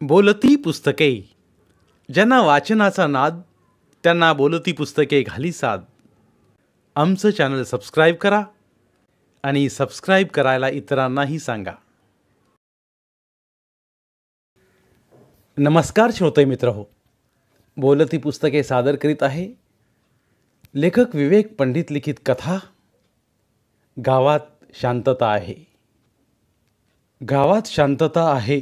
बोलती पुस्तके. ज्यांना वाचनाचा नाद त्यांना बोलती पुस्तके घाली साद. आमचं चॅनल सबस्क्राईब करा आणि सबस्क्राईब करायला इतरांनाही सांगा. नमस्कार श्रोते मित्र हो, बोलती पुस्तके सादर करीत आहे लेखक विवेक पंडित लिखित कथा गावात शांतता आहे. गावात शांतता आहे,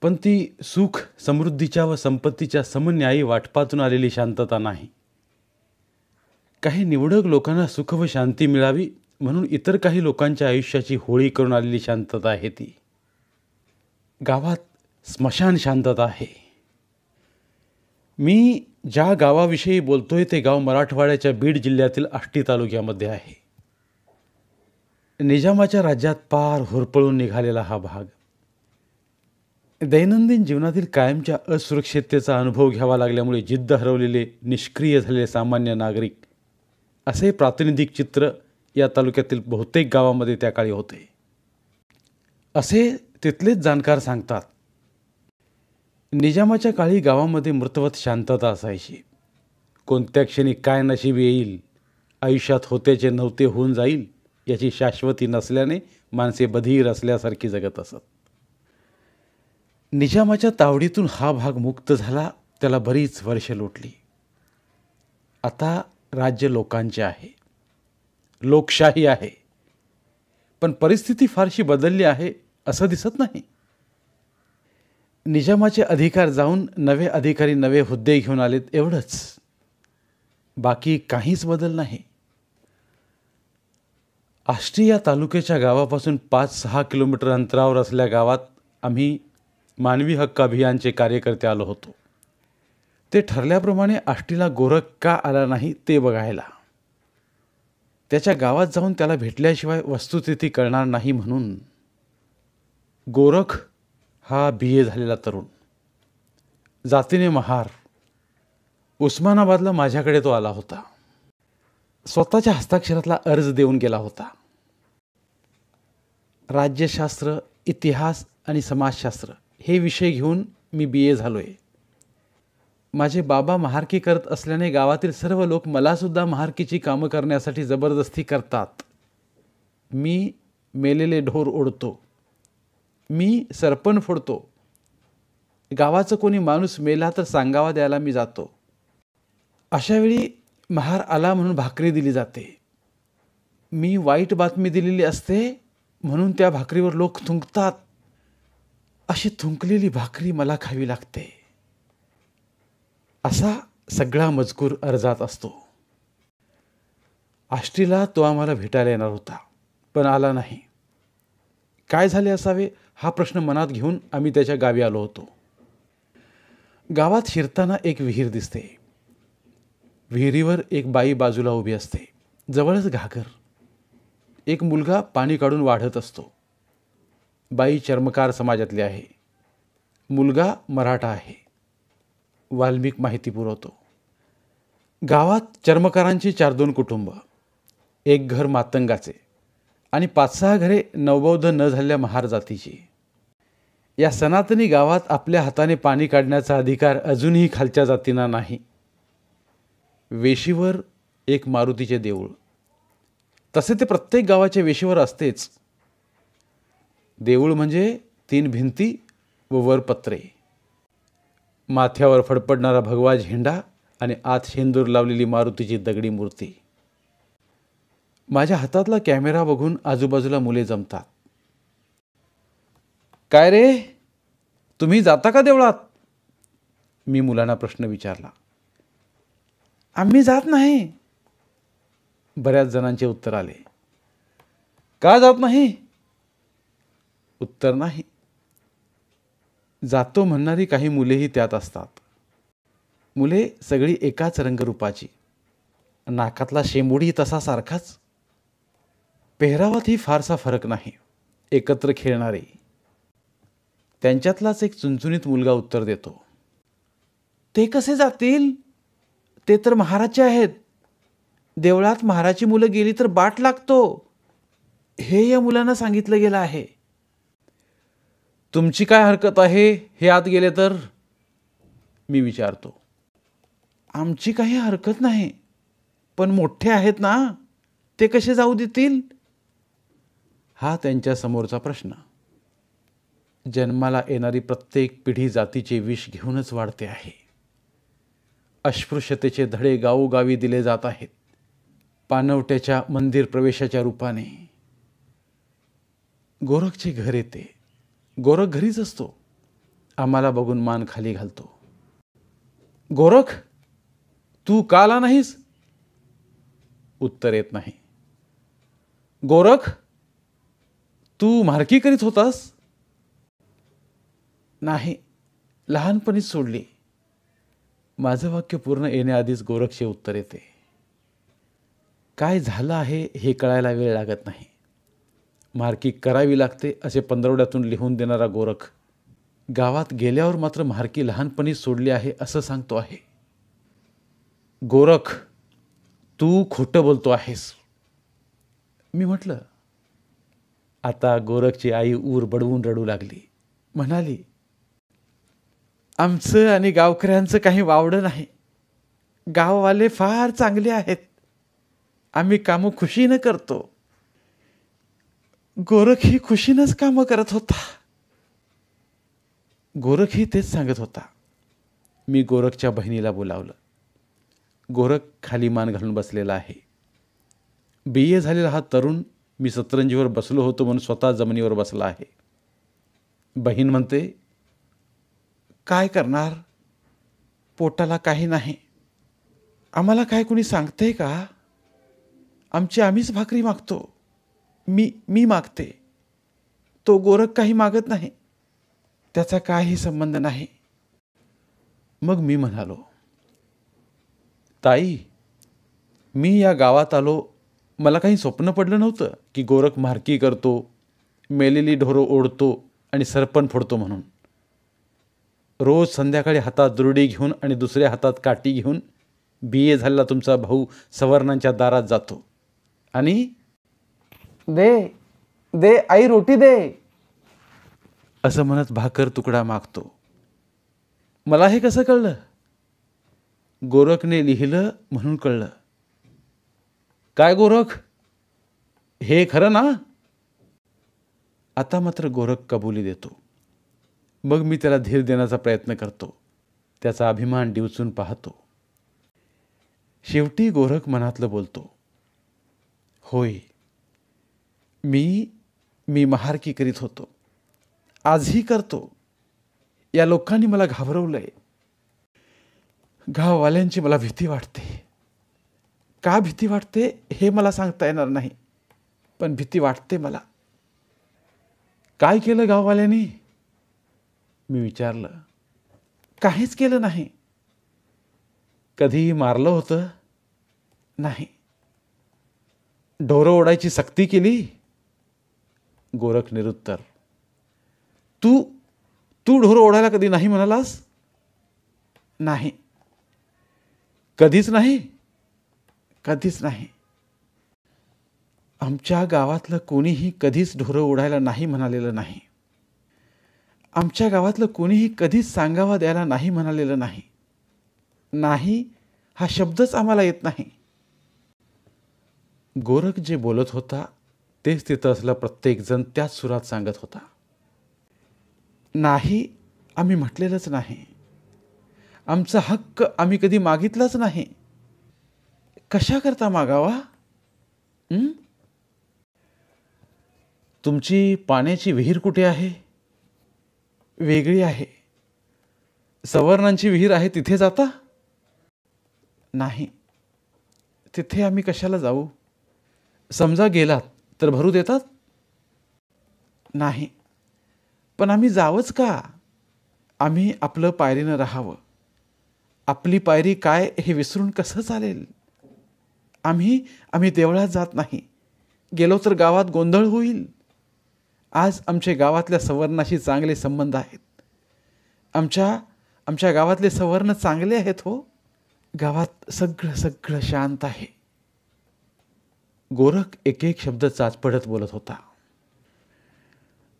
पण ती सुख समृद्धीच्या व संपत्तीच्या समन्यायी वाटपातून आलेली शांतता नाही. काही निवडक लोकांना सुख व शांती मिळावी म्हणून इतर काही लोकांच्या आयुष्याची होळी करून आलेली शांतता आहे ती. गावात स्मशान शांतता आहे. मी ज्या गावाविषयी बोलतोय ते गाव मराठवाड्याच्या बीड जिल्ह्यातील आष्टी तालुक्यामध्ये आहे. निजामाच्या राज्यात पार होरपळून निघालेला हा भाग. दैनंदिन जीवनातील कायमच्या असुरक्षिततेचा अनुभव घ्यावा लागल्यामुळे जिद्द हरवलेले, निष्क्रिय झालेले सामान्य नागरिक असे प्रातिनिधिक चित्र या तालुक्यातील बहुतेक गावामध्ये त्या काळी होते. असे तिथलेच जाणकार सांगतात. निजामाच्या काळी गावामध्ये मृतवत शांतता असायची. कोणत्या क्षणी काय नशीब येईल, आयुष्यात होत्याचे नव्हते होऊन जाईल याची शाश्वती नसल्याने माणसे बधीर असल्यासारखी जगत असत. निजामाच्या तावडीतून हा भाग मुक्त झाला त्याला बरीच वर्षे लोटली. आता राज्य लोकांचे आहे, लोकशाही आहे, पण परिस्थिती फारशी बदलली आहे असं दिसत नाही. निजामाचे अधिकार जाऊन नवे अधिकारी नवे हुद्दे घेऊन आलेत एवढंच, बाकी काहीच बदल नाही. आष्टी या तालुक्याच्या गावापासून 5-6 किलोमीटर अंतरावर असलेल्या गावात आम्ही मानवी हक्क अभियानचे कार्यकर्ते आलो होतो. ते ठरल्याप्रमाणे आष्टीला गोरख का आला नाही ते बघायला. त्याच्या गावात जाऊन त्याला भेटल्याशिवाय वस्तुस्थिती कळणार नाही म्हणून. गोरख हा BA झालेला तरुण, जातीने महार. उस्मानाबादला माझ्याकडे तो आला होता. स्वतःच्या हस्ताक्षरातला अर्ज देऊन गेला होता. राज्यशास्त्र, इतिहास आणि समाजशास्त्र हे विषय घेऊन मी BA झालोय. माझे बाबा महारकी करत असल्याने गावातील सर्व लोक मलासुद्धा महारकीची कामं करण्यासाठी जबरदस्ती करतात. मी मेलेले ढोर ओढतो, मी सरपण फोडतो. गावाचं कोणी माणूस मेला तर सांगावा द्यायला मी जातो. अशावेळी महार आला म्हणून भाकरी दिली जाते. मी वाईट बातमी दिलेली असते म्हणून त्या भाकरीवर लोक थुंकतात. अशी थुंकलेली भाकरी मला खावी लागते. असा सगळा मजकूर अर्जात असतो. आष्टीला तो आम्हाला भेटायला येणार होता, पण आला नाही. काय झाले असावे हा प्रश्न मनात घेऊन आम्ही त्याच्या गावी आलो होतो. गावात शिरताना एक विहीर दिसते. विहिरीवर एक बाई बाजूला उभी असते, जवळच घागर. एक मुलगा पाणी काढून वाढत असतो. बाई चर्मकार समाजातली आहे, मुलगा मराठा आहे. वाल्मिक माहिती पुरवतो. गावात चर्मकारांची 4-2 कुटुंब, एक घर मातंगाचे आणि 5-6 घरे नवबौद्ध न झालेल्या महार जातीची. या सनातनी गावात आपल्या हाताने पाणी काढण्याचा अधिकार अजूनही खालच्या जातींना नाही. वेशीवर एक मारुतीचे देऊळ, तसे ते प्रत्येक गावाच्या वेशीवर असतेच. देऊळ म्हणजे 3 भिंती व वर पत्रे, माथ्यावर फडफडणारा भगवा झेंडा आणि आत शेंदूर लावलेली मारुतीची दगडी मूर्ती. माझ्या हातातला कॅमेरा बघून आजूबाजूला मुले जमतात. काय रे, तुम्ही जाता का देवळात? मी मुलांना प्रश्न विचारला. आम्ही जात नाही, बऱ्याच जणांचे उत्तर आले. का जात नाही? उत्तर नाही. जातो म्हणणारी काही मुलेही त्यात असतात. मुले सगळी एकाच रंगरूपाची, नाकातला शेंबुडी तसा सारखाच. पेहरावातही फारसा फरक नाही, एकत्र खेळणारे. त्यांच्यातलाच एक चुणचुणीत मुलगा उत्तर देतो. ते कसे जातील? ते तर महाराजचे आहेत. देवळात महाराची मुलं गेली तर बाट लागतो, हे या मुलांना सांगितलं गेलं आहे. तुमची काय हरकत आहे हे आत गेले तर? मी विचारतो. आमची काही हरकत नाही, पण मोठे आहेत ना, ते कसे जाऊ देतील? हा त्यांच्या समोरचा प्रश्न. जन्माला येणारी प्रत्येक पिढी जातीचे विष घेऊनच वाढते आहे. अस्पृश्यतेचे धडे गावोगावी दिले जात आहेत, पाणवट्याच्या मंदिर प्रवेशाच्या रूपाने. गोरखचे घर येते. गोरख घरीच असतो. आम्हाला बघून मान खाली घालतो. गोरख, तू का आला नाहीस? उत्तर येत नाही. गोरख, तू म्हारकी करीत होतास? नाही, लहानपणीच सोडली. माझं वाक्य पूर्ण येण्याआधीच गोरखचे उत्तर येते. काय झालं आहे हे कळायला वेळ लागत नाही. म्हारकी करावी लागते असे पंधरवड्यातून लिहून देणारा गोरख गावात गेल्यावर मात्र म्हारकी लहानपणीच सोडली आहे असं सांगतो आहे. गोरख, तू खोटं बोलतो आहेस. मी म्हटलं. आता गोरखची आई ऊर बडवून रडू लागली. म्हणाली, आमचं आणि गावकऱ्यांचं काही वावडं नाही. गाववाले फार चांगले आहेत. आम्ही कामं खुशीनं करतो. गोरखही खुशीनंच कामं करत होता. गोरखही तेच सांगत होता. मी गोरखच्या बहिणीला बोलावलं. गोरख खाली मान घालून बसलेला आहे. BA झालेला हा तरुण मी सतरंजीवर बसलो होतो म्हणून स्वतः जमिनीवर बसला आहे. बहीण म्हणते, काय करणार? पोटाला काही नाही. आम्हाला काय कुणी सांगतंय का? आम्हीच भाकरी मागतो. मी मागते. तो गोरख काही मागत नाही. त्याचा काही संबंध नाही. मग मी म्हणालो, ताई, मी या गावात आलो, मला काही स्वप्न पडलं नव्हतं की गोरख म्हारकी करतो, मेलेली ढोरं ओढतो आणि सरपण फोडतो म्हणून. रोज संध्याकाळी हातात दुरडी घेऊन आणि दुसऱ्या हातात काठी घेऊन BA झालेला तुमचा भाऊ सवर्णांच्या दारात जातो आणि दे दे आई रोटी दे असं म्हणत भाकर तुकडा मागतो. मला हे कसं कळलं? गोरखने लिहिलं म्हणून कळलं. काय गोरख, हे खरं ना? आता मात्र गोरख कबुली देतो. मग मी त्याला धीर देण्याचा प्रयत्न करतो. त्याचा अभिमान डिवचून पाहतो. शेवटी गोरख मनातलं बोलतो. होय, मी महारकी करीत होतो. आजही करतो. या लोकांनी मला घाबरवलंय. गाववाल्यांची मला भीती वाटते. का भीती वाटते हे मला सांगता येणार नाही, पण भीती वाटते मला. काय केलं गाववाल्यांनी? मी विचारलं. काहीच केलं नाही. कधी मारलं होतं? नाही. ढोरं ओढायची सक्ती केली? गोरख निरुत्तर. तू ढोरं ओढायला कधी नाही म्हणालास? नाही. कधीच नाही? कधीच नाही. आमच्या गावातलं कोणीही कधीच ढोरं ओढायला नाही म्हणालेलं नाही. आमच्या गावातलं कोणीही कधीच सांगावा द्यायला नाही म्हणालेलं नाही. नाही हा शब्दच आम्हाला येत नाही. गोरख जे बोलत होता तेच तिथं असला प्रत्येकजण त्याच सुरात सांगत होता. नाही आम्ही म्हटलेलंच नाही. आमचा हक्क आम्ही कधी मागितलाच नाही. कशा करता मागावा? तुमची पाण्याची विहीर कुठे आहे? वेगळी आहे. सवर्णांची विहीर आहे तिथे जाता? नाही. तिथे आम्ही कशाला जाऊ? समजा गेलात तर भरू देतात? नाही. पण आम्ही जावंच का? आम्ही आपलं पायरीनं राहावं. आपली पायरी काय हे विसरून कसं चालेल? आम्ही देवळात जात नाही. गेलो तर गावात गोंधळ होईल. आज आमच्या गावातल्या सवर्णाशी चांगले संबंध आहेत. आमच्या गावातले सवर्ण चांगले आहेत हो. गावात सगळं शांत आहे. गोरख एक एक शब्द चाचपडत बोलत होता.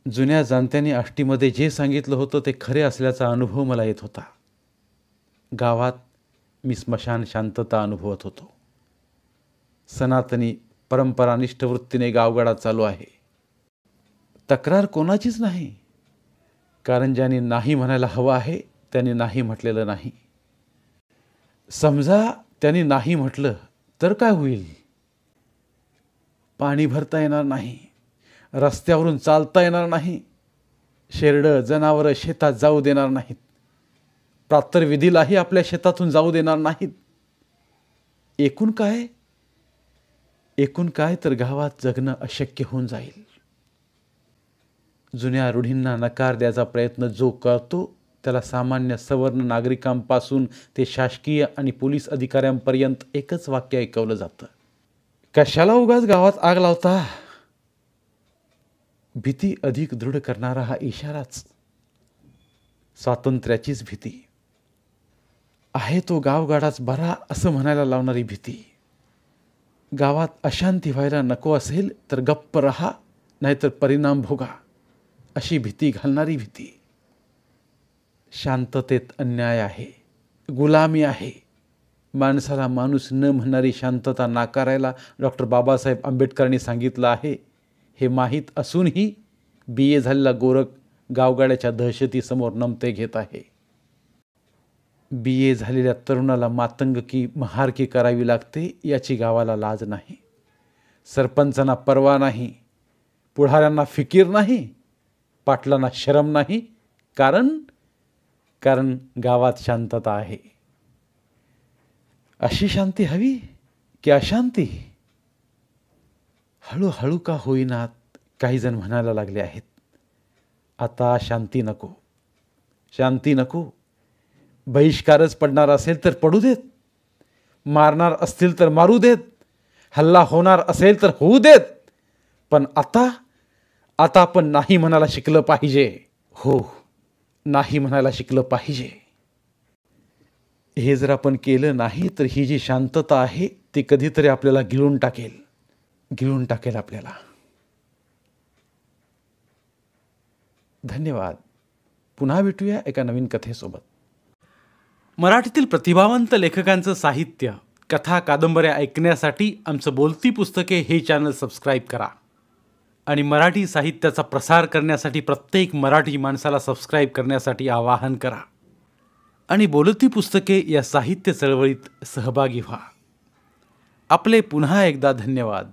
जुन्या जाणत्यांनी आष्टीमध्ये जे सांगितलं होतं ते खरे असल्याचा अनुभव मला येत होता. गावात मी स्मशान शांतता अनुभवत होतो. सनातनी परंपरानिष्ठ वृत्तीने गावगाडात चालू आहे. तक्रार कोणाचीच नाही, कारण ज्यांनी नाही म्हणायला हवं आहे त्यांनी नाही म्हटलेलं नाही. समजा त्यांनी नाही म्हटलं तर काय होईल? पाणी भरता येणार नाही, रस्त्यावरून चालता येणार नाही, शेरडं जनावरं शेतात जाऊ देणार नाहीत, प्रातर्विधीलाही आपल्या शेतातून जाऊ देणार नाहीत. एकूण काय तर गावात जगणं अशक्य होऊन जाईल. जुन्या रूढींना नकार द्यायचा प्रयत्न जो करतो त्याला सामान्य सवर्ण नागरिकांपासून ते शासकीय आणि पोलीस अधिकाऱ्यांपर्यंत एकच वाक्य ऐकवलं जातं: कशाला उगाच गावात आग लावता? भीती अधिक दृढ करणारा हा इशाराच. स्वातंत्र्याचीच भीती आहे, तो गावगाडाच बरा असं म्हणायला लावणारी भीती. गावात अशांती व्हायला नको असेल तर गप्प रहा, नाहीतर परिणाम भोगा, अशी भीती घालणारी भीती. शांततेत अन्याय आहे, गुलामी आहे. माणसाला माणूस न म्हणणारी शांतता नाकारायला डॉक्टर बाबासाहेब आंबेडकरांनी सांगितलं आहे. हे माहीत असूनही BA झालेला गोरख गावगाड्याच्या दहशतीसमोर नमते घेत आहे. BA झालेल्या तरुणाला मातंग की महारकी करावी लागते याची गावाला लाज नाही. सरपंचांना परवा नाही, पुढाऱ्यांना फिकीर नाही, पाटलांना शरम नाही, कारण गावात शांतता आहे. अशी शांती हवी की अशांती? हळूहळू का होईनात काही जण म्हणायला लागले आहेत, आता शांती नको, शांती नको. बहिष्कारच पडणार असेल तर पडू देत, मारणार असतील तर मारू देत, हल्ला होणार असेल तर होऊ देत, पण आता आपण नाही म्हणायला शिकलं पाहिजे. हो, नाही म्हणायला शिकलं पाहिजे. हे जर आपण केलं नाही तर ही जी शांतता आहे ती कधीतरी आपल्याला गिळून टाकेल आपल्याला. धन्यवाद. पुन्हा भेटूया एका नवीन कथेसोबत. मराठीतील प्रतिभावंत लेखकांचं साहित्य, कथा, कादंबऱ्या ऐकण्यासाठी आमचं बोलती पुस्तके हे चॅनल सबस्क्राईब करा आणि मराठी साहित्याचा प्रसार करण्यासाठी प्रत्येक मराठी माणसाला सबस्क्राईब करण्यासाठी आवाहन करा आणि बोलती पुस्तके या साहित्य चळवळीत सहभागी व्हा. आपले पुन्हा एकदा धन्यवाद.